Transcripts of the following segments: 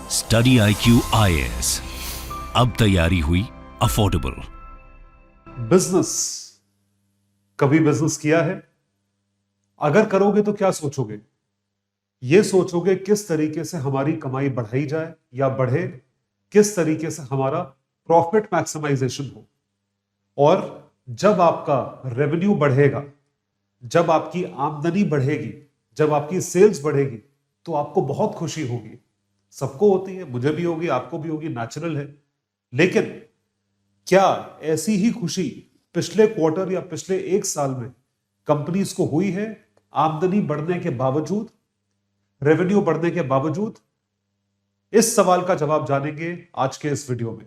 Study IQ IAS, अब तैयारी हुई अफोर्डेबल। बिजनेस, कभी बिजनेस किया है? अगर करोगे तो क्या सोचोगे? ये सोचोगे किस तरीके से हमारी कमाई बढ़ाई जाए या बढ़े, किस तरीके से हमारा प्रॉफिट मैक्सिमाइजेशन हो। और जब आपका रेवेन्यू बढ़ेगा, जब आपकी आमदनी बढ़ेगी, जब आपकी सेल्स बढ़ेगी, तो आपको बहुत खुशी होगी। सबको होती है, मुझे भी होगी, आपको भी होगी, नेचुरल है। लेकिन क्या ऐसी ही खुशी पिछले क्वार्टर या पिछले एक साल में कंपनीज को हुई है, आमदनी बढ़ने के बावजूद, रेवेन्यू बढ़ने के बावजूद? इस सवाल का जवाब जानेंगे आज के इस वीडियो में।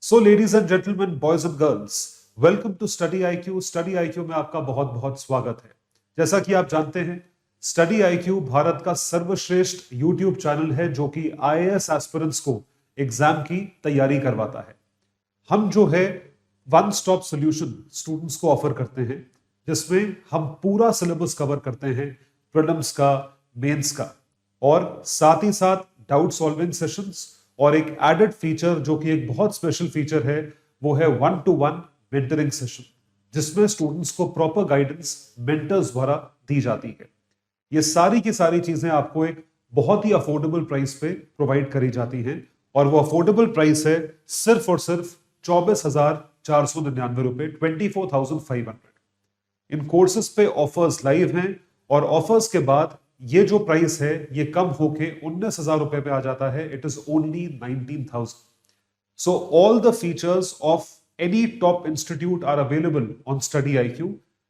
So ladies and gentleman, boys and girls, welcome to study IQ। Study IQ में आपका बहुत बहुत स्वागत है। जैसा कि आप जानते हैं, स्टडी IQ भारत का सर्वश्रेष्ठ यूट्यूब चैनल है जो कि IAS एस्पिरेंट्स को एग्जाम की तैयारी करवाता है। हम जो है वन स्टॉप सॉल्यूशन स्टूडेंट्स को ऑफर करते हैं, जिसमें हम पूरा सिलेबस कवर करते हैं, प्रीलिम्स का, मेंस का, और साथ ही साथ डाउट सॉल्विंग सेशंस। और एक एडेड फीचर जो कि एक बहुत स्पेशल फीचर है, वो है 1-to-1 मेंटरिंग सेशन, जिसमें स्टूडेंट्स को प्रॉपर गाइडेंस मेंटर्स द्वारा दी जाती है। ये सारी की सारी चीजें आपको एक बहुत ही अफोर्डेबल प्राइस पे प्रोवाइड करी जाती हैं, और वो अफोर्डेबल प्राइस है सिर्फ और सिर्फ 24,499 रुपए, 24,500। इन कोर्सेज पे ऑफर्स लाइव हैं, और ऑफर्स के बाद ये जो प्राइस है ये कम होके 19,000 रुपए पे आ जाता है। It is only 19,000। So all the features of any top institute are available on study IQ,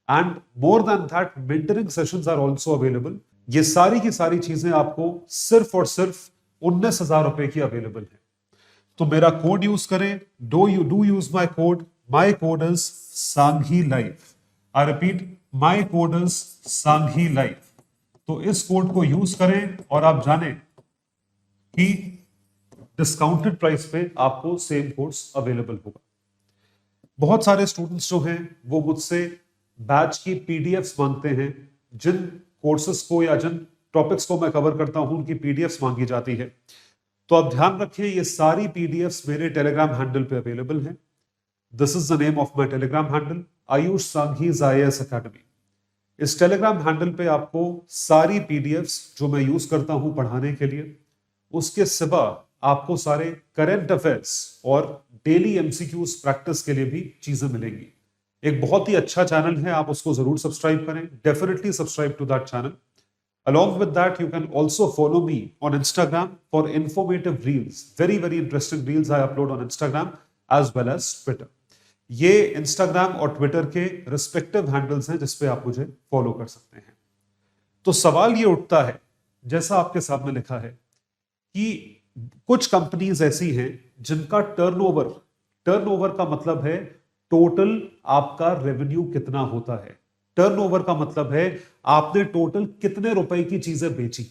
and more than that mentoring sessions are also available. ये सारी की सारी चीजें आपको सिर्फ और सिर्फ 19,000 रुपए की अवेलेबल है। तो मेरा कोड यूज करें, do use my code. My code is Sanghi life. I repeat, my code is Sanghi life. तो इस कोड को यूज करें और आप जाने कि डिस्काउंटेड प्राइस पे आपको सेम कोर्स अवेलेबल होगा। बहुत सारे स्टूडेंट्स जो हैं वो मुझसे बैच की PDFs मांगते हैं। जिन कोर्सेज को या जिन टॉपिक्स को मैं कवर करता हूं उनकी PDFs मांगी जाती है। तो आप ध्यान रखिए, ये सारी PDFs मेरे टेलीग्राम हैंडल पे अवेलेबल हैं। This is the name of my Telegram handle, Ayush Sanghi's IAS academy. इस टेलीग्राम हैंडल पे आपको सारी PDFs जो मैं यूज करता हूं पढ़ाने के लिए, उसके सिवा आपको सारे करंट अफेयर्स और डेली MCQs प्रैक्टिस के लिए भी चीजें मिलेंगी। एक बहुत ही अच्छा चैनल है, आप उसको जरूर सब्सक्राइब करें। Definitely subscribe to that channel. Along with that, you can also follow me on Instagram for informative reels. Very, very interesting reels I upload on Instagram as well as Twitter. ये Instagram और Twitter के respective handles हैं जिसपे आप मुझे follow कर सकते हैं। तो सवाल ये उठता है, जैसा आपके सामने लिखा है, कि कुछ कंपनीज ऐसी हैं जिनका टर्नओवर का मतलब है टोटल आपका रेवेन्यू कितना होता है। टर्नओवर का मतलब है आपने टोटल कितने रुपए की चीजें बेची।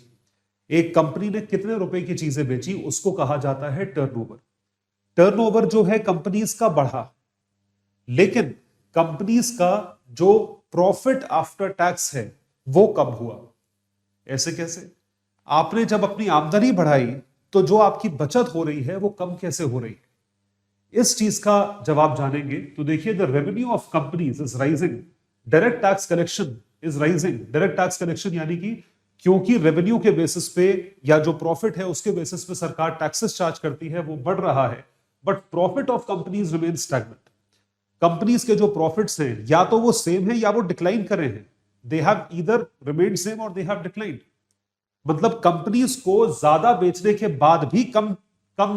एक कंपनी ने कितने रुपए की चीजें बेची, उसको कहा जाता है टर्नओवर। टर्नओवर जो है कंपनीज का बढ़ा, लेकिन कंपनीज का जो प्रॉफिट आफ्टर टैक्स है वो कम हुआ। ऐसे कैसे? आपने जब अपनी आमदनी बढ़ाई तो जो आपकी बचत हो रही है वो कम कैसे हो रही है? इस चीज का जवाब जानेंगे। तो देखिए, the revenue of companies is rising, direct tax collection is rising. Direct tax collection यानी कि क्योंकि रेवेन्यू के बेसिस पे या जो प्रॉफिट है उसके बेसिस पे सरकार टैक्सेस चार्ज करती है, वो बढ़ रहा है। But profit of companies remain stagnant. Companies के जो प्रॉफिट्स हैं या तो वो सेम है या वो डिक्लाइन कर रहे हैं। They have either remained same और दे हैव डिक्लाइंड। मतलब कंपनीज को ज्यादा बेचने के बाद भी कम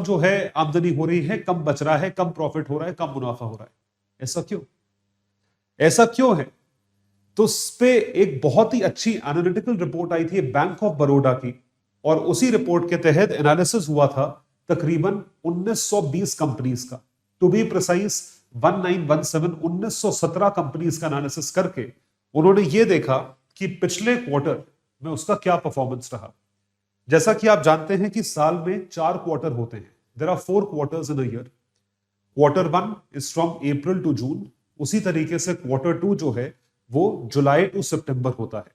जो है आमदनी हो रही है, कम बच रहा है, कम प्रॉफिट हो रहा है, कम मुनाफा हो रहा है। ऐसा क्यों? ऐसा क्यों है? तो इस पे एक बहुत ही अच्छी एनालिटिकल रिपोर्ट आई थी बैंक ऑफ बड़ौदा की, और उसी रिपोर्ट के तहत एनालिसिस हुआ था तकरीबन 1920 कंपनीज का। टू बी प्रिसाइज 1917 कंपनीज का एनालिसिस करके उन्होंने ये देखा कि पिछले क्वार्टर में उसका क्या परफॉर्मेंस रहा। जैसा कि आप जानते हैं कि साल में 4 क्वार्टर होते हैं। There are 4 quarters in a year. Quarter 1 is from April to June. उसी तरीके से क्वार्टर 2 जो है वो जुलाई टू सितंबर होता है।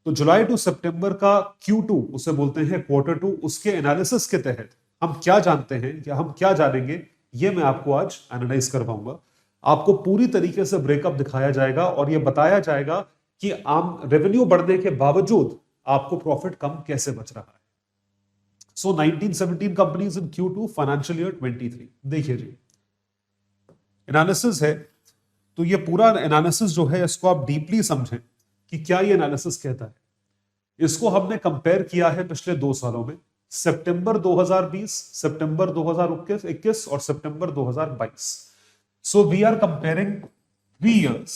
तो जुलाई टू सितंबर का Q2 उसे बोलते हैं क्वार्टर 2, उसके एनालिसिस के तहत हम क्या जानते हैं या हम क्या जानेंगे, ये मैं आपको आज एनालाइज करवाऊंगा। आपको पूरी तरीके से ब्रेकअप दिखाया जाएगा और यह बताया जाएगा कि आम रेवेन्यू बढ़ने के बावजूद आपको प्रॉफिट कम कैसे बच रहा है। सो 1917 companies in Q2 financial year 23। देखिए जी, एनालिसिस है, तो ये पूरा एनालिसिस जो है इसको आप डीपली समझें कि क्या ये एनालिसिस कहता है। इसको हमने कंपेयर किया है पिछले 2 सालों में, सितंबर 2020, सितंबर 2021 और सितंबर 2022। So we are comparing 3 years,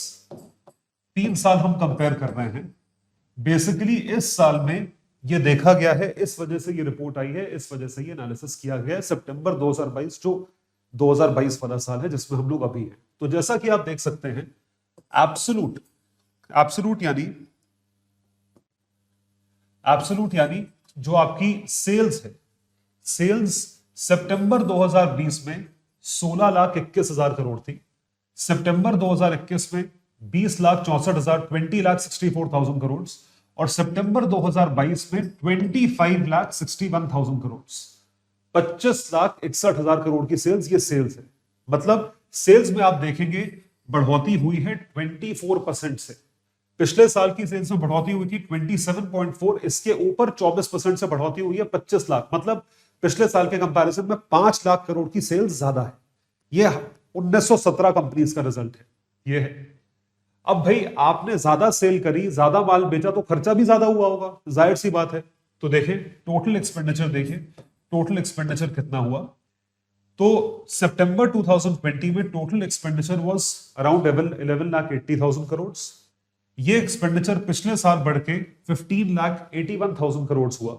3 साल हम कंपेयर कर रहे हैं। बेसिकली इस साल में ये देखा गया है, इस वजह से ये रिपोर्ट आई है, इस वजह से ये एनालिसिस किया गया है। सितंबर 2022 जो 2022 वाला साल है जिसमें हम लोग अभी हैं। तो जैसा कि आप देख सकते हैं, एब्सोल्यूट यानी जो आपकी सेल्स है, सेल्स सितंबर 2020 में 16,21,000 करोड़ थी। सितंबर 2021 में 20,64,000 20,64,000 करोड़ और सितंबर 2022 में 25,61,000 करोड़, 25,61,000 करोड़ की सेल्स, ये सेल्स है। मतलब सेल्स में आप देखेंगे बढ़ोतरी हुई है 24% से। पिछले साल की सेल्स में बढ़ोतरी हुई थी 27.4, इसके ऊपर 24% से बढ़ोतरी हुई है 25 लाख। मतलब पिछले साल के कंपैरिजन में 5 लाख करोड़ की सेल्स ज्यादा है। ये 1917 कंपनीज का रिजल्ट है, ये है। अब भाई आपने ज्यादा सेल करी, ज्यादा माल बेचा तो खर्चा भी ज्यादा हुआ होगा, जाहिर सी बात है। तो देखें टोटल एक्सपेंडिचर, देखिए टोटल एक्सपेंडिचर कितना हुआ। तो सितंबर 2020 में total expenditure was around 11,80,000 crore. ये एक्सपेंडिचर पिछले साल बढ़ के 15,81,000 करोड़ हुआ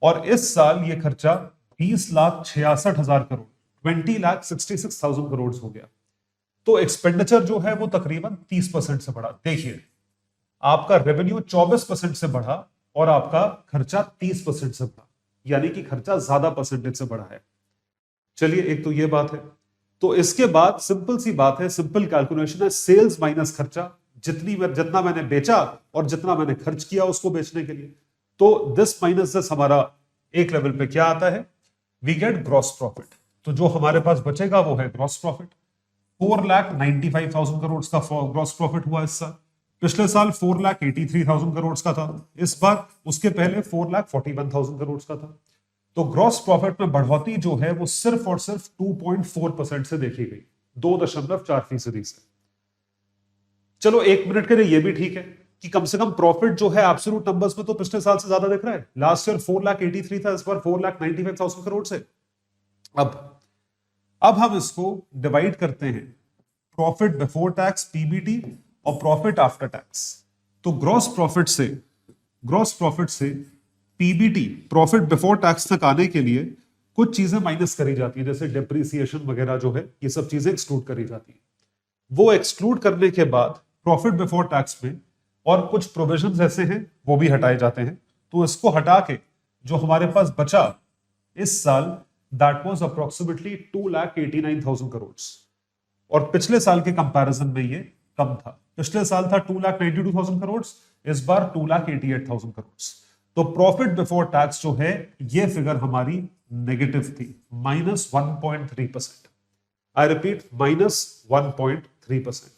और इस साल ये खर्चा 20,66,000 करोड़ 20,66,000 करोड़ हो गया। तो एक्सपेंडिचर जो है वो तकरीबन 30% से बढ़ा। देखिए आपका रेवेन्यू 24% से बढ़ा और आपका खर्चा 30% से बढ़ा, यानी कि खर्चा ज्यादा परसेंटेज से बढ़ा है। चलिए एक तो ये बात है। तो इसके बाद सिंपल सी बात है, सिंपल कैलकुलेशन है, सेल्स माइनस खर्चा, जितना मैंने बेचा और जितना मैंने खर्च किया उसको बेचने के लिए। तो दिस माइनस दिस हमारा एक लेवल पे क्या आता है, वी गेट ग्रॉस प्रॉफिट। तो जो हमारे पास बचेगा वो है ग्रॉस प्रॉफिट। 4,95,000 करोड़ का ग्रॉस प्रॉफिट हुआ इस साल। पिछले साल 4,83,000 करोड़ का था, इस बार उसके पहले 4,41,000 करोड़ का था। तो ग्रॉस प्रॉफिट में बढ़ोतरी जो है वो सिर्फ और सिर्फ 2.4% से देखी गई, 2.4% से। चलो 1 मिनट के लिए ये भी ठीक है कि कम से कम प्रॉफिट जो है एब्सोल्यूट नंबर्स में तो पिछले साल से ज्यादा दिख रहा है। लास्ट ईयर 4,83,000 था, इस बार 4,95,000 करोड़ से। अब हम इसको डिवाइड करते हैं प्रॉफिट बिफोर टैक्स पीबीटी और प्रॉफिट आफ्टर टैक्स। तो ग्रॉस प्रॉफिट से पीबीटी प्रॉफिट बिफोर टैक्स तक आने के लिए कुछ चीजें माइनस करी जाती है, जैसे डिप्रिसिएशन वगैरह जो है, ये सब चीजें एक्सक्लूड करी जाती है। वो एक्सक्लूड करने के बाद प्रॉफिट बिफोर टैक्स में और कुछ प्रोविजंस ऐसे हैं वो भी हटाए जाते हैं। तो इसको हटा के जो हमारे पास बचा इस साल, दैट वाज अप्रोक्सीमेटली 2,89,000 करोड़ और पिछले साल के कंपैरिजन में ये कम था। पिछले साल था 2,92,000 करोड़, इस बार 2,88,000 करोड़। तो प्रॉफिट बिफोर टैक्स जो है ये फिगर हमारी नेगेटिव थी, -1.3%। I repeat, -1.3%।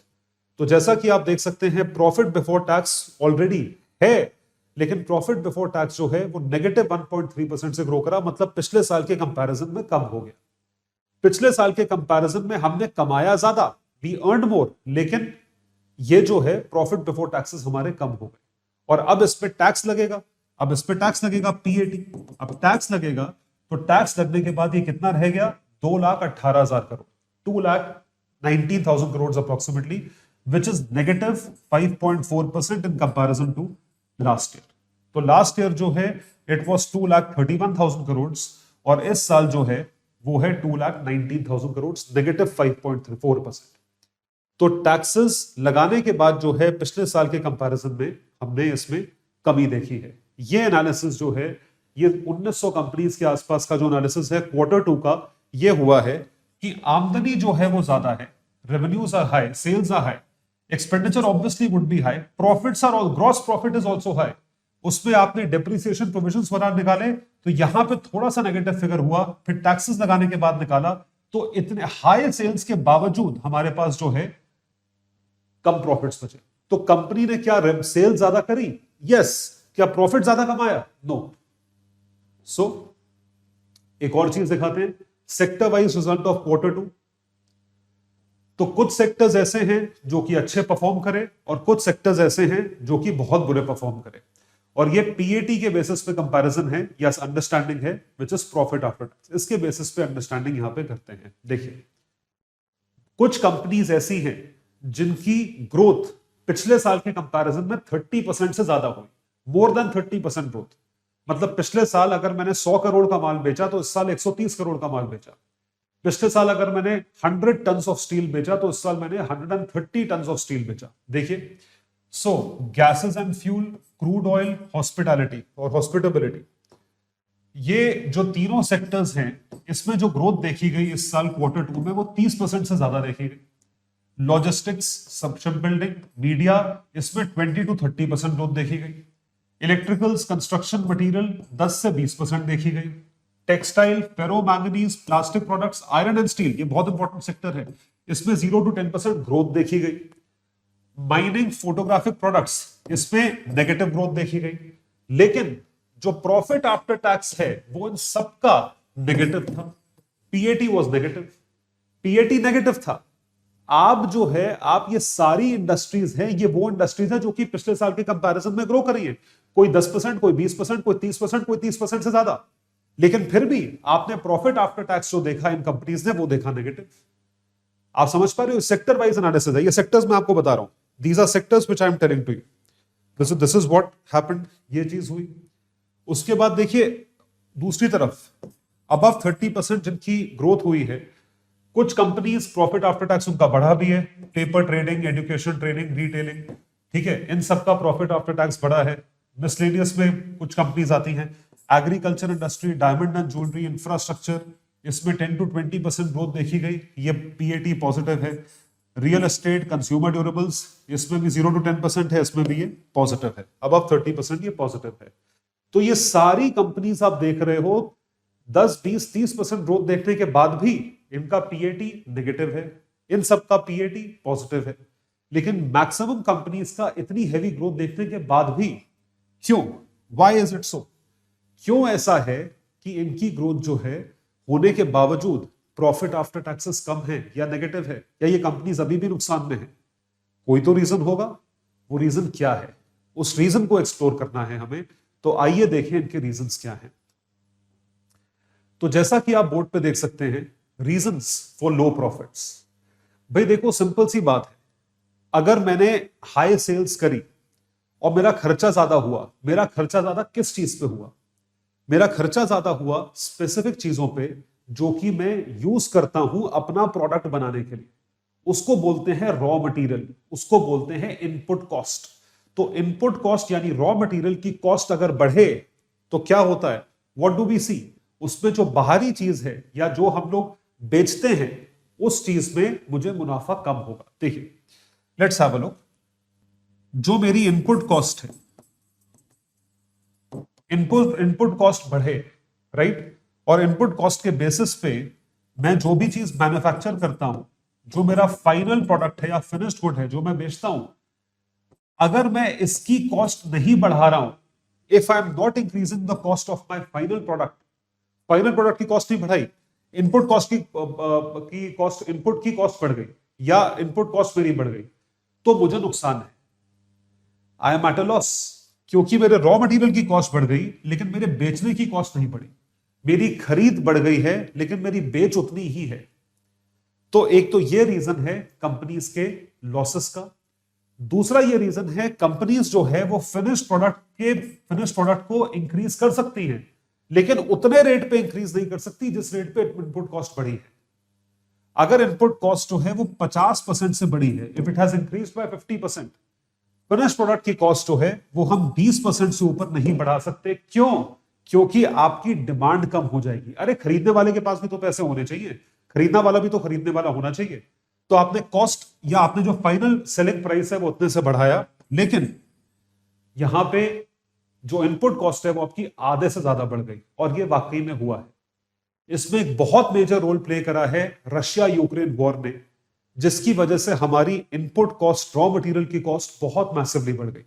तो जैसा कि आप देख सकते हैं प्रॉफिट बिफोर टैक्स ऑलरेडी है, लेकिन प्रॉफिट बिफोर टैक्स जो है वो -1.3% से ग्रो करा, मतलब पिछले साल के कंपैरिजन में कम हो गया। पिछले साल के कंपैरिजन में हमने कमाया ज्यादा, वी अर्नड मोर, लेकिन ये जो है प्रॉफिट बिफोर टैक्सेस हमारे कम हो गए। और अब इस पे टैक्स लगेगा, पीएटी। अब टैक्स लगेगा तो टैक्स लगने के बाद ये कितना रह गया, 2,18,000 crore, 2,19,000 crore approximately, which is -5.4% in comparison to last year। तो लास्ट ईयर जो है इट वाज 2,31,000 करोड़ और इस साल जो है वो है 2,19,000 करोड़, -5.4%। तो टैक्सेस लगाने के बाद जो है पिछले साल के कंपैरिजन में हमने इसमें कमी देखी है। ये एनालिसिस जो है ये 1900 कंपनीज के आसपास का जो एनालिसिस है Q2 का, ये हुआ है कि आमदनी जो है वो ज्यादा है, revenues are high, sales are high, expenditure obviously would be high, profits are all, gross profit is also high। उसमें आपने डेप्रिसिएशन प्रोविजंस वगैरह निकाले, तो यहां पे थोड़ा सा नेगेटिव फिगर हुआ, फिर टैक्सेस लगाने के बाद निकाला, तो इतने हाई सेल्स के बावजूद हमारे पास जो है कम प्रॉफिट्स बचे। तो कंपनी ने क्या सेल ज्यादा करी? यस। क्या प्रॉफिट ज्यादा कमाया? नो। सो एक और चीज दिखाते हैं, sector wise result of Q2। तो कुछ सेक्टर्स ऐसे हैं जो कि अच्छे परफॉर्म करें और कुछ सेक्टर्स ऐसे हैं जो कि बहुत बुरे परफॉर्म करें, और ये पीएटी के बेसिस पे कंपैरिजन है या अंडरस्टैंडिंग है, which is profit after tax. इसके बेसिस पे अंडरस्टैंडिंग यहां पे करते हैं। देखिए, कुछ कंपनीज ऐसी हैं जिनकी ग्रोथ पिछले साल के कंपैरिजन में 30% से ज्यादा हुई, मोर देन 30% ग्रोथ। मतलब पिछले साल अगर मैंने 100 करोड़ का माल बेचा तो इस साल 130 करोड़ का माल बेचा। पिछले साल अगर मैंने 100 टन्स ऑफ स्टील बेचा तो इस साल मैंने 130 टन्स ऑफ स्टील बेचा। देखिए, so gases and fuel, crude oil, hospitality और हॉस्पिटेबिलिटी, ये जो तीनों सेक्टर्स हैं, इसमें जो ग्रोथ देखी गई इस साल Q2 में वो 30% से ज्यादा देखी गई। लॉजिस्टिक्स, शिप बिल्डिंग, मीडिया, इसमें 20 to 30% ग्रोथ देखी गई। इलेक्ट्रिकल्स, कंस्ट्रक्शन मटेरियल 10 से 20% देखी गई। Textile, ferro manganese, plastic products, iron and steel, ये बहुत इंपॉर्टेंट सेक्टर है, इसमें 0 to 10% ग्रोथ देखी गई। माइनिंग, फोटोग्राफिक प्रोडक्ट्स, इसमें नेगेटिव ग्रोथ देखी गई। लेकिन जो प्रॉफिट आफ्टर टैक्स है वो इन सबका नेगेटिव था। PAT was negative, PAT negative था। आप जो है, आप ये सारी इंडस्ट्रीज हैं, ये वो इंडस्ट्रीज हैं जो कि पिछले साल के कंपैरिजन में ग्रो कर रही है, कोई 10%, कोई 20%, कोई 30%, कोई 30% से ज्यादा। लेकिन फिर भी आपने प्रॉफिट आफ्टर टैक्स जो देखा इन कंपनीज ने वो देखा नेगेटिव। आप समझ पा रहे हो? सेक्टर वाइज एनालिसिस है, ये सेक्टर्स मैं आपको बता रहा हूं, these are sectors which I am telling to you, this is what happened, ये चीज हुई। उसके बाद देखिए दूसरी तरफ अबव 30% जिनकी ग्रोथ हुई है, कुछ कंपनीज प्रॉफिट आफ्टर टैक्स उनका बढ़ा भी है, paper trading, education training, retailing, ठीक है, इन सबका प्रॉफिट आफ्टर टैक्स बढ़ा है। मिसलेनियस में कुछ कंपनीज आती हैं, agriculture industry, diamond and jewellery, infrastructure, इसमें 10 to 20% ग्रोथ देखी गई, ये पीएटी पॉजिटिव है। रियल एस्टेट, कंज्यूमर ड्यूरेबल्स, इसमें भी 0 to 10% है, इसमें भी ये पॉजिटिव है। अबव 30% ये पॉजिटिव है। तो ये सारी कंपनीज आप देख रहे हो 10, 20, 30% ग्रोथ देखने के बाद भी इनका पीएटी नेगेटिव है, इन सबका पीएटी पॉजिटिव है। लेकिन मैक्सिमम कंपनीज का इतनी हैवी ग्रोथ देखने के बाद भी क्यों, व्हाई इज इट सो, क्यों ऐसा है कि इनकी ग्रोथ जो है होने के बावजूद प्रॉफिट आफ्टर टैक्सेस कम है या नेगेटिव है, या ये कंपनीज अभी भी नुकसान में है? कोई तो रीजन होगा। वो रीजन क्या है, उस रीजन को एक्सप्लोर करना है हमें। तो आइए देखें इनके रीजंस क्या हैं। तो जैसा कि आप बोर्ड पे देख सकते हैं, रीजंस फॉर लो प्रॉफिट्स। भाई देखो, सिंपल सी बात है, अगर मैंने हाई सेल्स करी और मेरा खर्चा ज्यादा हुआ, मेरा खर्चा ज्यादा किस चीज पे हुआ? मेरा खर्चा ज्यादा हुआ स्पेसिफिक चीजों पे जो कि मैं यूज करता हूं अपना प्रोडक्ट बनाने के लिए, उसको बोलते हैं रॉ मटेरियल, उसको बोलते हैं इनपुट कॉस्ट। तो इनपुट कॉस्ट यानी रॉ मटेरियल की कॉस्ट अगर बढ़े तो क्या होता है, व्हाट डू वी सी, उसमें जो बाहरी चीज है या जो हम लोग बेचते हैं उस चीज में मुझे मुनाफा कम होगा। देखिए, लेट्स हैव अ लुक, जो मेरी इनपुट कॉस्ट है, इनपुट कॉस्ट बढ़े, राइट, और इनपुट कॉस्ट के बेसिस पे मैं जो भी चीज मैन्युफैक्चर करता हूं, जो मेरा फाइनल प्रोडक्ट है या फिनिश्ड गुड है जो मैं बेचता हूं, अगर मैं इसकी कॉस्ट नहीं बढ़ा रहा हूं, if I am not increasing the cost of my final product, final product की कॉस्ट नहीं बढ़ाई, इनपुट कॉस्ट की कॉस्ट, इनपुट की कॉस्ट बढ़ गई या इनपुट कॉस्ट मेरी बढ़ गई, तो मुझे नुकसान है, I am at a loss, क्योंकि मेरे रॉ मटेरियल की कॉस्ट बढ़ गई लेकिन मेरे बेचने की कॉस्ट नहीं बढ़ी। मेरी खरीद बढ़ गई है लेकिन मेरी बेच उतनी ही है। तो एक तो ये रीजन है कंपनीज के लॉसेस का। दूसरा ये रीजन है कंपनीज जो है वो फिनिश्ड प्रोडक्ट को इंक्रीज कर सकती हैं लेकिन उतने रेट पे इंक्रीज नहीं कर सकती जिस रेट पे इनपुट कॉस्ट बढ़ी है। अगर इनपुट कॉस्ट जो है वो 50% से बढ़ी है, if it has increased by 50%, finished product की कॉस्ट जो है वो हम 20% से ऊपर नहीं बढ़ा सकते। क्यों? क्योंकि आपकी डिमांड कम हो जाएगी। अरे खरीदने वाले के पास भी तो पैसे होने चाहिए, खरीदने वाला भी तो खरीदने वाला होना चाहिए। तो आपने कॉस्ट या आपने जो फाइनल सेलिंग प्राइस है वो उतने से बढ़ाया, लेकिन यहां पे जो इनपुट कॉस्ट है वो आपकी आधे से ज्यादा बढ़ गई, और ये वाकई में हुआ है। इसमें एक बहुत मेजर रोल प्ले करा है रशिया यूक्रेन वॉर ने, जिसकी वजह से हमारी इनपुट कॉस्ट, रॉ मटेरियल की कॉस्ट बहुत मैसिवली बढ़ गई।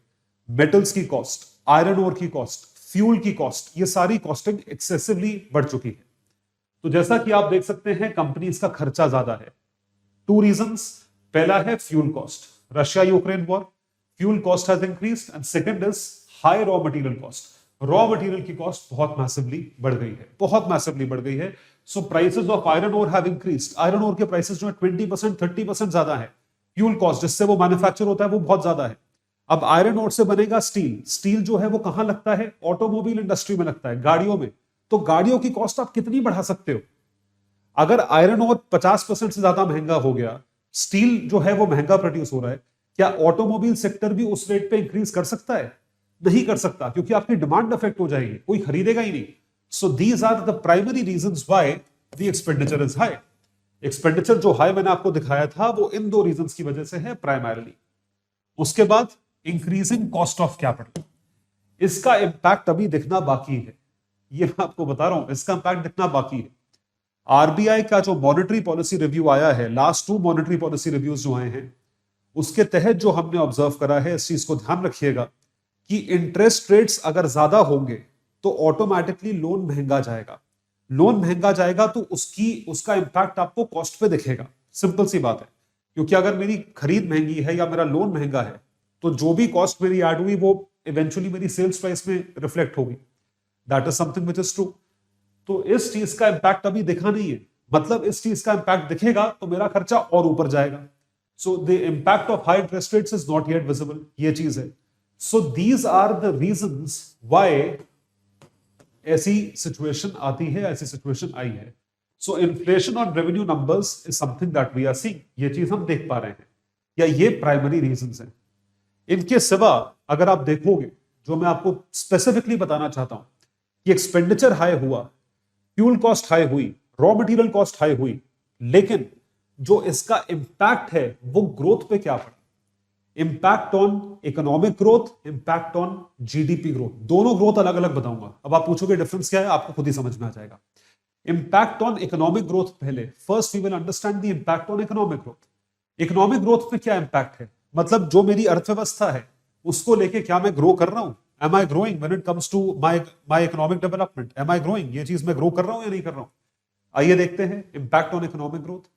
मेटल्स की कॉस्ट, आयरन ओर की कॉस्ट, फ्यूल की कॉस्ट, ये सारी कॉस्टिंग एक्सेसिवली बढ़ चुकी है। तो जैसा कि आप देख सकते हैं कंपनीज का खर्चा ज्यादा है। टू रीजंस, पहला है fuel cost, Russia Ukraine war, fuel cost has increased, and second is high raw material cost. Raw material की कॉस्ट बहुत मैसिवली बढ़ गई है, बहुत मैसिवली बढ़ गई है। So prices of iron ore have increased. Iron ore के प्राइसेस जो है 20% 30% ज्यादा है। फ्यूल कॉस्ट जिससे वो मैन्युफैक्चर होता है वो बहुत ज्यादा है। अब आयरन ओर से बनेगा स्टील। स्टील जो है वो कहां लगता है? ऑटोमोबाइल इंडस्ट्री में लगता है, गाड़ियों में। तो गाड़ियों की कॉस्ट आप कितनी बढ़ा सकते हो? अगर आयरन ओर 50% से ज्यादा महंगा हो गया, स्टील जो है वो महंगा प्रोड्यूस हो रहा है, क्या ऑटोमोबाइल सेक्टर भी उस रेट पे इंक्रीज कर सकता है? नहीं कर सकता, क्योंकि आपकी डिमांड अफेक्ट हो जाएगी, कोई खरीदेगा ही नहीं। So these are the primary reasons why the expenditure is high. Expenditure जो हाई मैंने आपको दिखाया था वो इन दो रीजंस की वजह से है प्राइमरीली। उसके बाद इंक्रीजिंग कॉस्ट ऑफ कैपिटल, इसका इंपैक्ट अभी दिखना बाकी है। ये मैं आपको बता रहा हूं, इसका इंपैक्ट दिखना बाकी है। आरबीआई का जो मॉनेटरी पॉलिसी रिव्यू आया है, लास्ट 2 मॉनेटरी पॉलिसी रिव्यूज जो आए हैं, उसके तहत जो हमने ऑब्जर्व करा है, इस चीज को ध्यान रखिएगा कि इंटरेस्ट रेट्स अगर ज्यादा होंगे तो ऑटोमेटिकली लोन महंगा जाएगा। लोन महंगा जाएगा तो उसका इंपैक्ट आपको कॉस्ट पे दिखेगा। सिंपल सी बात है, क्योंकि अगर मेरी खरीद महंगी है या मेरा लोन महंगा है तो जो भी कॉस्ट मेरी ऐड हुई वो इवेंचुअली मेरी सेल्स प्राइस में रिफ्लेक्ट होगी। That is something which is true. तो इस चीज का इंपैक्ट अभी दिखा नहीं है, मतलब इस चीज का इंपैक्ट दिखेगा तो मेरा खर्चा और ऊपर जाएगा। So the impact of high interest rates is not yet visible, ये चीज है। So these are the reasons why ऐसी सिचुएशन आती है, ऐसी सिचुएशन आई है। So inflation on revenue numbers is something that we are seeing, ये चीज हम देख पा रहे हैं, या ये प्राइमरी रीजंस हैं। इनके सिवा अगर आप देखोगे, जो मैं आपको स्पेसिफिकली बताना चाहता हूं कि एक्सपेंडिचर हाई हुआ, फ्यूल कॉस्ट हाई हुई, रॉ मटेरियल कॉस्ट हाई हुई, लेकिन जो इसका इंपैक्ट है वो ग्रोथ पे क्या पड़ा? Impact on economic growth, impact on GDP growth, दोनों ग्रोथ अलग अलग बताऊंगा। अब आप पूछोगे डिफरेंस क्या है, आपको खुद ही समझ में आ जाएगा। इंपैक्ट ऑन इकोनॉमिक ग्रोथ पहले, first we will understand the impact on economic growth. Economic growth पे क्या इंपैक्ट है? मतलब जो मेरी अर्थव्यवस्था है उसको लेके क्या मैं ग्रो कर रहा हूं? Am I growing when it comes to my economic development? Am I growing? ये चीज मैं ग्रो कर रहा हूं या नहीं कर रहा हूं? आइए देखते हैं इंपैक्ट ऑन इकोनॉमिक ग्रोथ।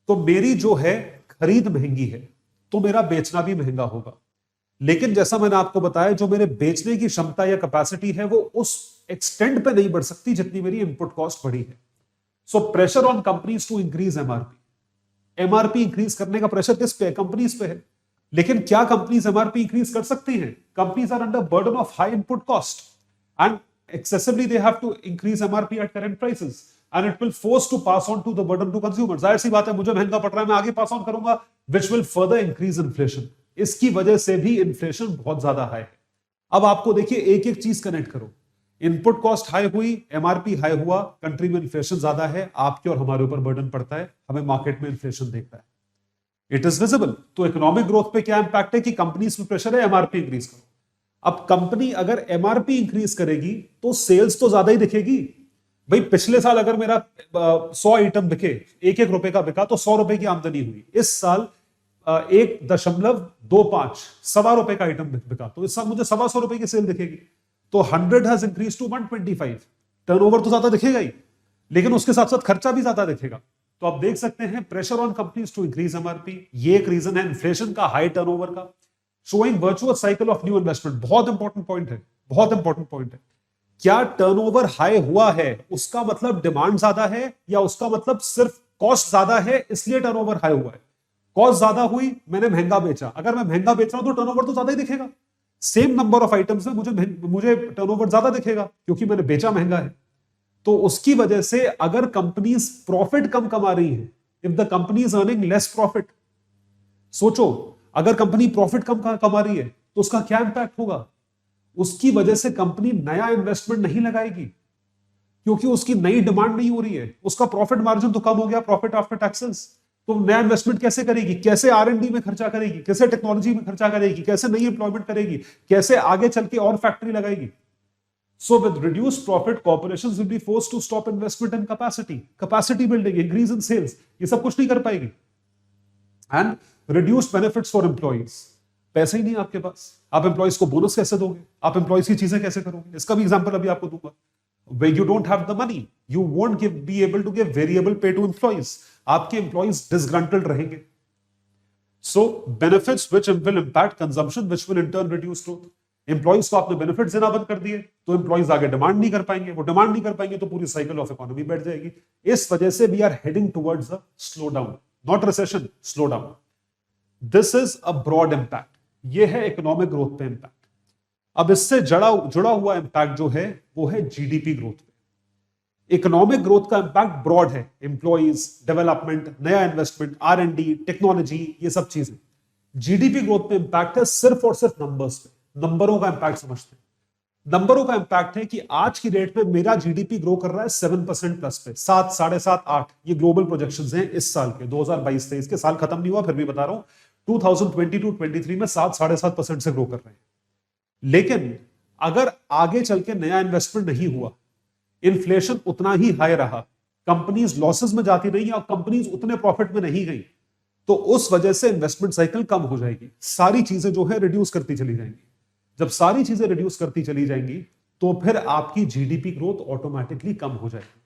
तो मेरी जो है खरीद महंगी है तो मेरा बेचना भी महंगा होगा, लेकिन जैसा मैंने आपको बताया जो मेरे बेचने की क्षमता या कैपेसिटी है वो उस एक्सटेंड पे नहीं बढ़ सकती जितनी मेरी इनपुट कॉस्ट बढ़ी है। So pressure on companies to increase MRP. MRP increase करने का प्रेशर किस पे है? कंपनीज पे है। लेकिन क्या कंपनीज एमआरपी इंक्रीज कर सकती हैं? Companies are under burden of high input cost and excessively they have to increase MRP at current prices and it will force to pass on to the burden to consumers। जाहिर सी बात है, मुझे महंगा पड़ रहा है, मैं आगे पास ऑन करूंगा, which will further increase inflation। इसकी वजह से भी इन्फ्लेशन बहुत ज्यादा हाई है। अब आपको देखिए एक एक चीज कनेक्ट करो। इनपुट कॉस्ट हाई हुई, एमआरपी हाई हुआ, कंट्री में इन्फ्लेशन ज्यादा है, आपके और हमारे ऊपर बर्डन पड़ता है, हमें मार्केट में इन्फ्लेशन देखता है, इट इज विजिबल। तो इकोनॉमिक ग्रोथ पे क्या इंपैक्ट है कि कंपनीज में प्रेशर है, एमआरपी इंक्रीज करो। अब कंपनी अगर एमआरपी इंक्रीज करेगी तो सेल्स तो ज्यादा ही दिखेगी। भाई पिछले साल अगर मेरा 100 आइटम बिके, 1-1 रुपए का बिका तो 100 रुपए की आमदनी हुई। इस साल 1.25 सवा रुपए का आइटम बिका तो इस साल मुझे 125 रुपए की सेल दिखेगी। तो 100 हैज इंक्रीज टू 125। टर्नओवर तो ज्यादा दिखेगा ही, लेकिन उसके साथ साथ खर्चा भी ज्यादा दिखेगा। तो आप देख सकते हैं pressure on companies to increase MRP, ये एक रीजन है इन्फ्लेशन का, हाई टर्नओवर का। Showing virtuous cycle of new investment, बहुत इंपॉर्टेंट पॉइंट है, बहुत इंपॉर्टेंट पॉइंट है। क्या टर्नओवर हाई हुआ है उसका मतलब डिमांड ज्यादा है, या उसका मतलब सिर्फ कॉस्ट ज्यादा है इसलिए टर्नओवर हाई हुआ है? कॉस्ट ज्यादा हुई, मैंने महंगा बेचा, अगर मैं महंगा बेच रहा हूं तो टर्नओवर तो ज्यादा ही दिखेगा। सेम नंबर ऑफ आइटम्स में मुझे टर्नओवर ज्यादा दिखेगा क्योंकि मैंने बेचा महंगा है। तो उसकी वजह से अगर कंपनीज प्रॉफिट कम कमा रही है, if the company is earning less profit, सोचो अगर कंपनी प्रॉफिट कम कमा रही है तो उसका क्या इंपैक्ट होगा? उसकी वजह से कंपनी नया इन्वेस्टमेंट नहीं लगाएगी क्योंकि उसकी नई डिमांड नहीं हो रही है, उसका प्रॉफिट मार्जिन तो कम हो गया, प्रॉफिट आफ्टर टैक्सेस। तो नया इन्वेस्टमेंट कैसे करेगी? कैसे आर&डी में खर्चा करेगी? कैसे टेक्नोलॉजी में खर्चा करेगी? कैसे नई एम्प्लॉयमेंट करेगी? कैसे आगे चल के और फैक्ट्री लगाएगी? So with reduced profit, corporations will be forced to stop investment in capacity building, increase in sales. ये सब कुछ नहीं कर पाएगी. And reduced benefits for employees. पैसे ही नहीं आपके पास. आप एम्प्लॉइज को बोनस कैसे दोगे? आप एम्प्लॉइज की चीजें कैसे करोगे? इसका भी एग्जांपल अभी आपको दूंगा. Where you don't have the money, you won't be able to give variable pay to employees. आपके एम्प्लॉइज disgruntled रहेंगे. So benefits which will impact consumption, which will in turn reduce growth. Employees को आपने benefit देना बंद कर दिए तो employees आगे डिमांड नहीं कर पाएंगे. वो डिमांड नहीं कर पाएंगे तो पूरी साइकिल ऑफ इकोनॉमी बैठ जाएगी. इस वजह से we are heading towards a slow down, not recession, slow down. This is a broad impact. ये है इकोनॉमिक ग्रोथ पे इंपैक्ट. अब इससे जुड़ा हुआ इंपैक्ट जो है वो है जीडीपी ग्रोथ पे. इकोनॉमिक ग्रोथ का इंपैक्ट ब्रॉड है. एम्प्लॉइज, डेवलपमेंट, नया इन्वेस्टमेंट, R&D, टेक्नोलॉजी, ये सब चीजें. जीडीपी ग्रोथ पे इंपैक्ट है सिर्फ और सिर्फ नंबर्स पे. नंबरों का इंपैक्ट समझते हैं. नंबरों का इंपैक्ट है कि आज की डेट में मेरा जीडीपी ग्रो कर रहा है 7% प्लस पे, 7, 7.5, 8. ये ग्लोबल प्रोजेक्शंस हैं इस साल के 2022-23 के. साल खत्म नहीं हुआ फिर भी बता रहा हूं 2022-23 में 7, 7.5% से ग्रो कर रहे हैं. लेकिन अगर आगे चल के नया इन्वेस्टमेंट नहीं हुआ, इन्फ्लेशन उतना ही हाई रहा, कंपनीज लॉसेस में जाती रही और कंपनीज उतने प्रॉफिट में नहीं गई, तो उस वजह से इन्वेस्टमेंट साइकिल कम हो जाएगी. सारी चीजें जो है रिड्यूस करती चली जाएंगी. जब सारी चीजें रिड्यूस करती चली जाएंगी तो फिर आपकी जीडीपी ग्रोथ ऑटोमेटिकली कम हो जाएगी.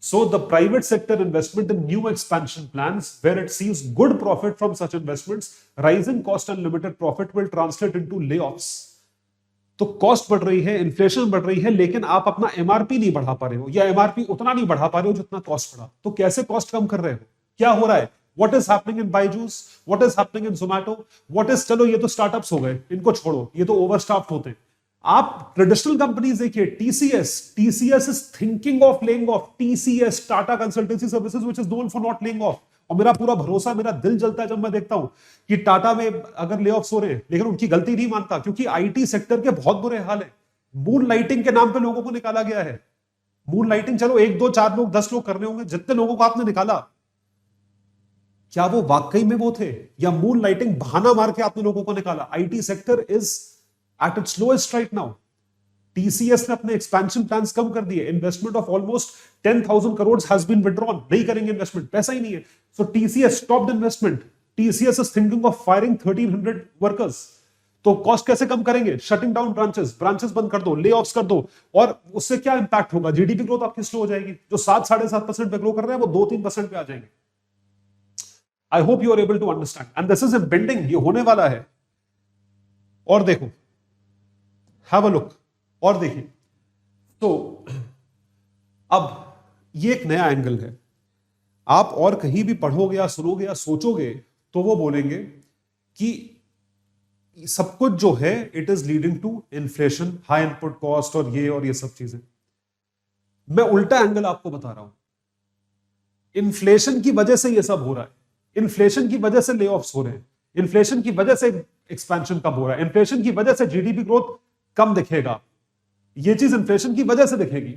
So the private sector investment in new expansion plans where it sees good profit from such investments, rising cost and limited profit will translate into layoffs. तो कॉस्ट बढ़ रही है, इन्फ्लेशन बढ़ रही है, लेकिन आप अपना एमआरपी नहीं बढ़ा पा रहे हो या एमआरपी उतना नहीं बढ़ा पा रहे हो जितना कॉस्ट बढ़ा. तो कैसे कॉस्ट कम कर रहे हो? क्या हो रहा है? What is happening in Byju's? What is happening in Zomato? What is, चलो ये तो स्टार्टअप्स हो गए, इनको छोड़ो, ये तो ओवरस्टाफ्ड होते हैं. आप ट्रेडिशनल कंपनीज देखिए, TCS is thinking of laying off. TCS, Tata Consultancy Services, which is known for not laying off. और मेरा पूरा भरोसा, मेरा दिल जलता है जब मैं देखता हूं कि टाटा में अगर ले ऑफ्स हो रहे हैं, लेकिन उनकी गलती नहीं मानता क्योंकि आईटी सेक्टर के बहुत बुरे हाल है. मून लाइटिंग के नाम पे लोगों को निकाला गया है. मून लाइटिंग चलो 1, 2, 4 लोग, 10 लोग कर रहे होंगे, जितने लोगों को आपने निकाला, क्या वो वाकई में वो थे या मून लाइटिंग बहाना मार के आपने लोगों को निकाला? IT sector is at its lowest right now. TCS ने अपने एक्सपेंशन प्लान्स कम कर दिए. Investment of almost 10,000 crore has been withdrawn. नहीं करेंगे इन्वेस्टमेंट, पैसा ही नहीं है. So TCS stopped investment. TCS is thinking of firing 1300 workers. तो कॉस्ट कैसे कम करेंगे? शटिंग डाउन ब्रांचेस बंद कर दो, ले ऑफ्स कर दो. और उससे क्या इंपैक्ट होगा? जीडीपी ग्रोथ आपकी स्लो हो जाएगी. जो 7, 7.5% पे ग्रो कर रहे हैं वो 2-3% पे आ जाएंगे. I hope you are able to understand. And this is impending. ये होने वाला है. और देखो, have a look. और देखिए, तो अब ये एक नया एंगल है. आप और कहीं भी पढ़ोगे या सुनोगे या सोचोगे तो वो बोलेंगे कि सब कुछ जो है it is leading to inflation, high input cost और ये सब चीजें. मैं उल्टा एंगल आपको बता रहा हूं. इन्फ्लेशन की वजह से ये सब हो रहा है. इन्फ्लेशन की वजह से ले ऑफ्स हो रहे हैं. इन्फ्लेशन की वजह से एक्सपेंशन कम हो रहा है. इन्फ्लेशन की वजह से जीडीपी ग्रोथ कम दिखेगा. ये चीज इन्फ्लेशन की वजह से दिखेगी.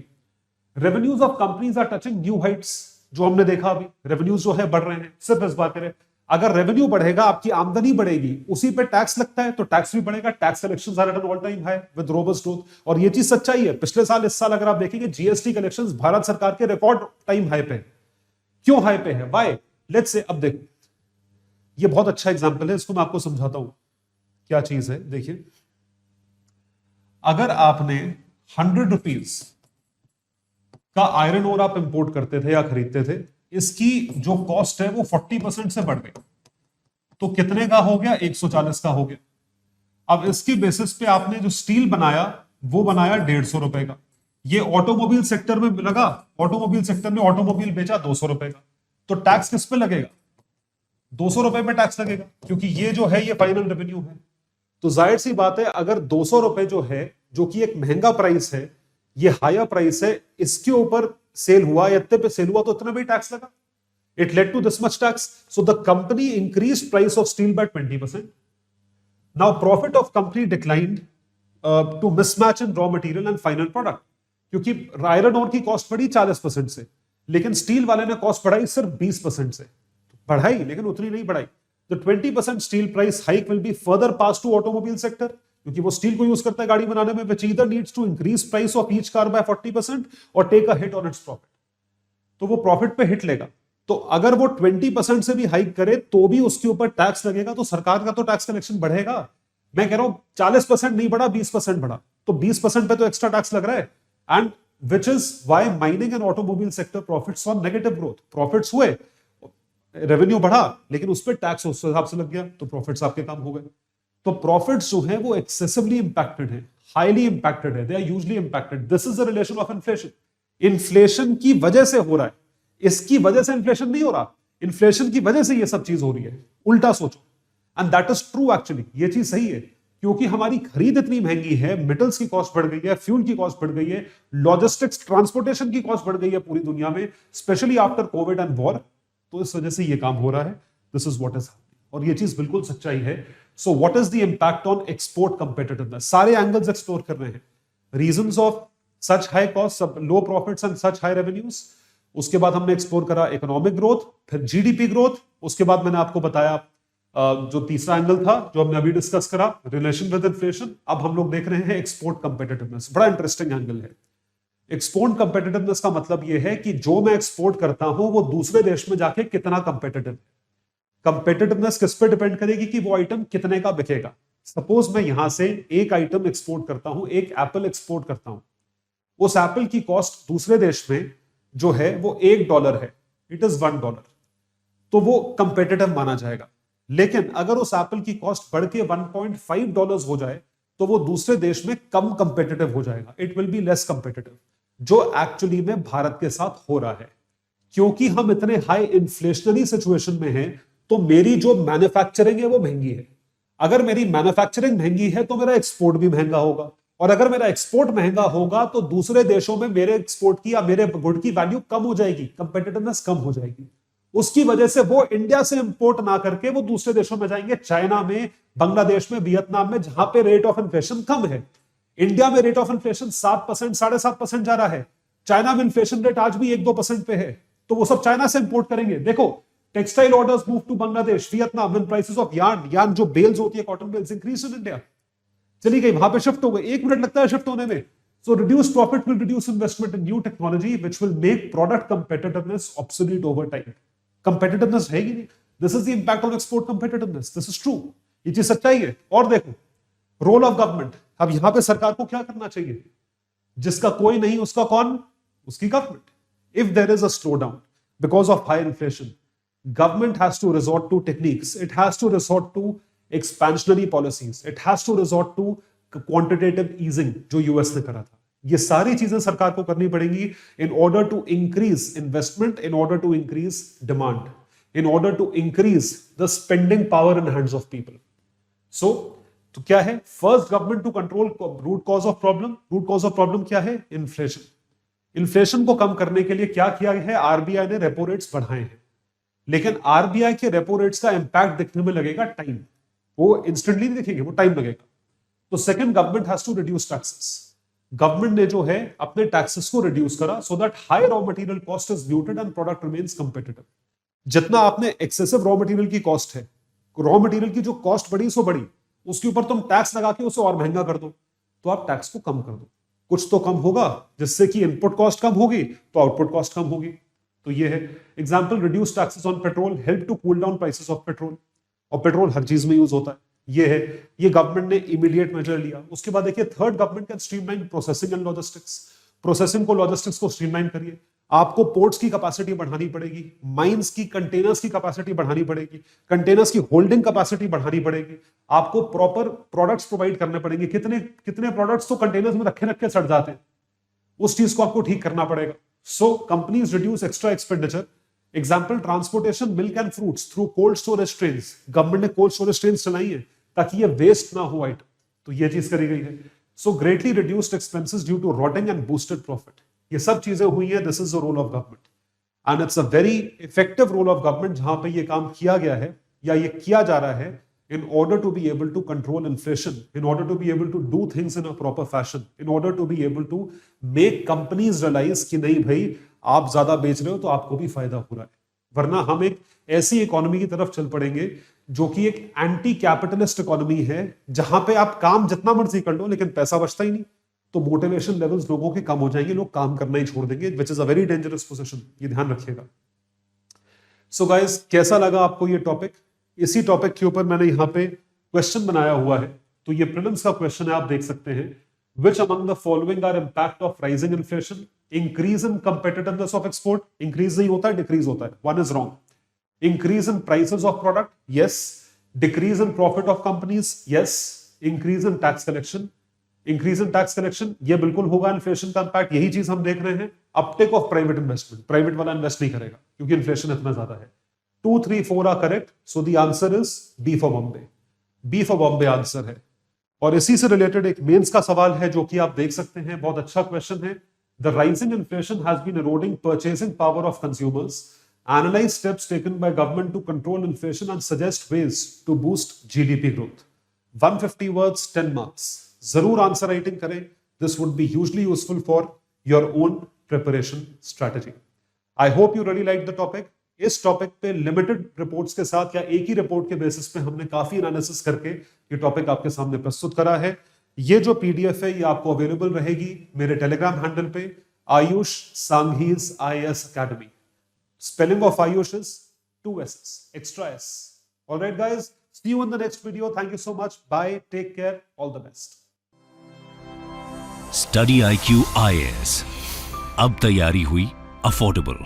Revenues of companies are touching new heights. जो हमने देखा अभी, रेवेन्यूज जो है बढ़ रहे हैं. सिर्फ इस बात करें, अगर रेवेन्यू बढ़ेगा, आपकी आमदनी बढ़ेगी, उसी पे टैक्स लगता है तो टैक्स भी बढ़ेगा. Tax collections are at an all time high with robust growth. और ये चीज सच्चाई है. पिछले साल, इस साल अगर आप देखेंगे, जीएसटी कलेक्शंस भारत सरकार के रिकॉर्ड टाइम हाई पे. क्यों हाई पे है? व्हाई? लेट्स से, अब देखो, ये बहुत अच्छा एग्जांपल है, इसको मैं आपको समझाता हूं क्या चीज है. देखिए, अगर आपने 100 रुपीज का आयरन ओर आप इंपोर्ट करते थे या खरीदते थे, इसकी जो कॉस्ट है वो 40% से बढ़ गई, तो कितने का हो गया? 140 का हो गया. अब इसकी बेसिस पे आपने जो स्टील बनाया वो बनाया 150 रुपए का. ये ऑटोमोबाइल सेक्टर में लगा, ऑटोमोबाइल सेक्टर में ऑटोमोबाइल बेचा 200 रुपए का, तो टैक्स किस पे लगेगा? 200 रुपए में टैक्स लगेगा, क्योंकि ये जो है ये फाइनल रेवेन्यू है. तो जाहिर सी बात है, अगर 200 रुपए जो है, जो कि एक महंगा प्राइस है, ये हायर प्राइस है, इसके ऊपर सेल हुआ या इतने पे सेल हुआ तो इतना भी टैक्स लगा. It led to this much tax. So the company increased price of steel by 20%. Now profit of company declined to mismatch in raw material and final product. क्योंकि आयरन ओर की cost बढ़ी 40% से, लेकिन steel वाले ने cost बढ़ाई सिर्फ 20% से. बढ़ाई लेकिन उतनी नहीं बढ़ाई. The 20% steel price hike will be further passed to automobile sector. क्योंकि वो स्टील को यूज करता है गाड़ी बनाने में, which either needs to increase price of each car by 40% और take a hit on its profit. तो वो प्रॉफिट पे हिट लेगा। तो अगर वो 20% से भी हाइक करे तो भी उसके ऊपर टैक्स लगेगा, तो सरकार का तो टैक्स कलेक्शन बढ़ेगा। मैं कह रहा हूं 40% नहीं बढ़ा, 20% बढ़ा, तो 20% पे तो एक्स्ट्रा टैक्स लग रहा है। And which is why mining and automobile sector profits on negative growth. Profits हुए, रेवेन्यू बढ़ा, लेकिन उस पर टैक्स उस हिसाब से लग गया, तो प्रॉफिट्स आपके कम हो गए। तो प्रॉफिट्स जो है वो एक्सेसिवली इंपैक्टेड है, हाईली इंपैक्टेड है, they are usually impacted. This is the relation of inflation. Inflation की वजह से हो रहा है, इसकी वजह से इन्फ्लेशन नहीं हो रहा, इन्फ्लेशन की वजह से ये सब चीज हो रही है। उल्टा सोचो, and that is true actually, ये चीज सही है, क्योंकि हमारी खरीद इतनी महंगी है, मेटल्स की कॉस्ट बढ़ गई है, फ्यूल की कॉस्ट बढ़ गई है, लॉजिस्टिक्स ट्रांसपोर्टेशन की कॉस्ट बढ़ गई है पूरी दुनिया में, specially after Covid and war. तो इस वजह से ये काम हो रहा है। This is what is happening, और ये चीज बिल्कुल सच्चाई है। So what is the impact on export competitiveness? सारे एंगल्स एक्सप्लोर कर रहे हैं, reasons of such high cost, low profits and such high revenues. उसके बाद हमने एक्सप्लोर करा इकोनॉमिक ग्रोथ, फिर जीडीपी ग्रोथ, उसके बाद मैंने आपको बताया जो तीसरा एंगल था जो हमने अभी डिस्कस करा, रिलेशन विद इन्फ्लेशन। अब हम लोग देख रहे हैं एक्सपोर्ट कंपेटिटिवनेस, बड़ा इंटरेस्टिंग एंगल है। एक्सपोर्ट कंपेटिटिवनेस का मतलब यह है कि जो मैं एक्सपोर्ट करता हूं वो दूसरे देश में जाके कितना कंपेटिटिव। कंपेटिटिवनेस किस पे डिपेंड करेगी कि वो आइटम कितने का बिकेगा। सपोज मैं यहां से एक आइटम एक्सपोर्ट करता हूं, एक एप्पल एक्सपोर्ट करता हूं, उस एप्पल की कॉस्ट दूसरे देश में जो है वो $1 है, इट इज $1, तो वो कंपेटिटिव माना जाएगा। लेकिन अगर उस एप्पल की कॉस्ट बढ़ के $1.5 हो जाए तो वो दूसरे देश में कम कंपेटिटिव हो जाएगा, it will be less competitive, जो एक्चुअली में भारत के साथ हो रहा है। क्योंकि हम इतने हाई इन्फ्लेशनरी सिचुएशन में हैं, तो मेरी जो मैन्युफैक्चरिंग है वो महंगी है। अगर मेरी मैन्युफैक्चरिंग महंगी है तो मेरा एक्सपोर्ट भी महंगा होगा, और अगर मेरा एक्सपोर्ट महंगा होगा तो दूसरे देशों में मेरे एक्सपोर्ट की या मेरे गुड की वैल्यू कम हो जाएगी, कंपेटिटिवनेस कम हो जाएगी। उसकी वजह से वो इंडिया से इंपोर्ट ना करके वो दूसरे देशों में जाएंगे, चाइना में, बांग्लादेश में, वियतनाम में, जहां पे रेट ऑफ इन्फ्लेशन कम है। इंडिया में रेट ऑफ इन्फ्लेशन 7%, 7.5% जा रहा है। चाइना में इन्फ्लेशन रेट आज भी 1-2% पे है, तो वो सब चाइना से इंपोर्ट करेंगे। देखो, textile orders move to Bangladesh, Vietnam, when prices of yarn जो बेल्स होती है, cotton bales, increase in India, चली गई, वहां पे शिफ्ट हो गई। 1 मिनट लगता है शिफ्ट होने में। So reduce profit will reduce investment in new technology which will make product competitiveness obsolete over time. Competitiveness रहेगी नहीं। This is the impact on export competitiveness, this is true, ये चीज सच्चाई है। और देखो, रोल ऑफ गवर्नमेंट, अब यहां पे सरकार को क्या करना चाहिए? जिसका कोई नहीं उसका कौन? उसकी government. If there is a slow down because of high inflation, government has to resort to techniques, it has to resort to expansionary policies, it has to resort to quantitative easing जो US ने करा था। ये सारी चीजें सरकार को करनी पड़ेंगी in order to increase investment, in order to increase demand, in order to increase the spending power in hands of people. So तो क्या है? First government to control root cause of problem. Root cause of problem क्या है? Inflation. Inflation को कम करने के लिए क्या किया है? आरबीआई ने रेपो रेट्स बढ़ाए हैं, लेकिन आरबीआई के रेपो रेट्स का इंपैक्ट दिखने में लगेगा टाइम, वो इंस्टेंटली नहीं दिखेंगे, वो टाइम लगेगा। तो second, government has to reduce taxes. Government ने जो है अपने टैक्सेस को रिड्यूस करा so that high raw material cost is muted and product remains competitive. जितना आपने एक्सेसिव रॉ मटेरियल की कॉस्ट है, रॉ मटेरियल की जो कॉस्ट बढ़ी सो बढ़ी, उसके ऊपर तुम टैक्स लगा के उसे और महंगा कर दो, तो आप टैक्स को कम कर दो, कुछ तो कम होगा, जिससे कि इनपुट कॉस्ट कम होगी तो आउटपुट कॉस्ट कम होगी। तो ये है example, reduce taxes on petrol help to cool down prices of petrol. और पेट्रोल हर चीज में यूज होता है, ये है, ये गवर्नमेंट ने इमीडिएट मेजर लिया। उसके बाद देखिए, third, government can streamline processing and logistics. Processing को, लॉजिस्टिक्स को स्ट्रीमलाइन करिए। आपको पोर्ट्स की कैपेसिटी बढ़ानी पड़ेगी, माइंस की, कंटेनर्स की कैपेसिटी बढ़ानी पड़ेगी, कंटेनर्स की होल्डिंग कैपेसिटी बढ़ानी पड़ेगी, आपको प्रॉपर प्रोडक्ट्स प्रोवाइड करने पड़ेंगे। कितने कितने प्रोडक्ट्स तो कंटेनर्स में रखे रखे सड़ जाते हैं, उस चीज को आपको ठीक करना पड़ेगा। सो companies reduce extra expenditure. Example, transportation milk and fruits through cold storage trains. Government ने कोल्ड स्टोरेज ट्रेन्स चलाई है ताकि ये वेस्ट ना हो आइटम, तो ये चीज करी गई है। So greatly reduced expenses due to rotting and boosted profit. ये सब चीजें हुई है। This is the role of government and it's a very effective role of government, जहां पे ये काम किया गया है या ये किया जा रहा है in order to be able to control inflation, in order to be able to do things in a proper fashion, in order to be able to make companies realize कि नहीं भाई, आप ज्यादा बेच रहे हो तो आपको भी फायदा हो रहा है। वरना हम एक ऐसी इकोनॉमी की तरफ चल पड़ेंगे जो कि एक एंटी कैपिटलिस्ट इकोनॉमी है, जहां पे आप काम जितना मर्जी कर लो लेकिन पैसा बचता ही नहीं, तो मोटिवेशन लेवल्स लोगों के कम हो जाएंगे, लोग काम करना ही छोड़ देंगे, which is a very dangerous position, ये ध्यान रखिएगा। सो गाइस, कैसा लगा आपको ये टॉपिक? इसी टॉपिक के ऊपर मैंने यहां पे क्वेश्चन बनाया हुआ है, तो ये प्रीलिम्स का क्वेश्चन है, आप देख सकते हैं। Which among the following are impact of rising inflation? Increase in competitiveness of export. Increase नहीं होता है, decrease होता है. One is wrong. Increase in prices of product. Yes. Decrease in profit of companies. Yes. Increase in tax collection. Increase in tax collection. ये बिल्कुल होगा inflation का impact, यही चीज हम देख रहे हैं। Uptake of private investment, private वाला इन्वेस्ट नहीं करेगा क्योंकि इन्फ्लेशन इतना ज्यादा है। 2, 3, 4 are correct, so the answer is B for Bombay. B for Bombay answer है। और इसी से रिलेटेड एक मेंस का सवाल है जो कि आप देख सकते हैं, बहुत अच्छा क्वेश्चन है। The rising inflation has been eroding purchasing power of consumers. Analyze steps taken by government to control inflation and suggest ways to boost GDP growth. 150 words, 10 marks. जरूर आंसर राइटिंग करें. This would be hugely useful for your own preparation strategy. I hope you really liked the topic. इस topic पे limited reports के साथ या एक ही report के basis पे हमने काफी एनालिसिस करके ये टॉपिक आपके सामने प्रस्तुत करा है। ये जो पीडीएफ है ये आपको अवेलेबल रहेगी मेरे टेलीग्राम हैंडल पे, Ayush Sanghi's IAS academy. Spelling of Ayush is 2 S's, extra S. Alright guys, see you in the next video. Thank you so much. Bye. Take care. All the best. Study IQ IAS, अब तैयारी हुई affordable.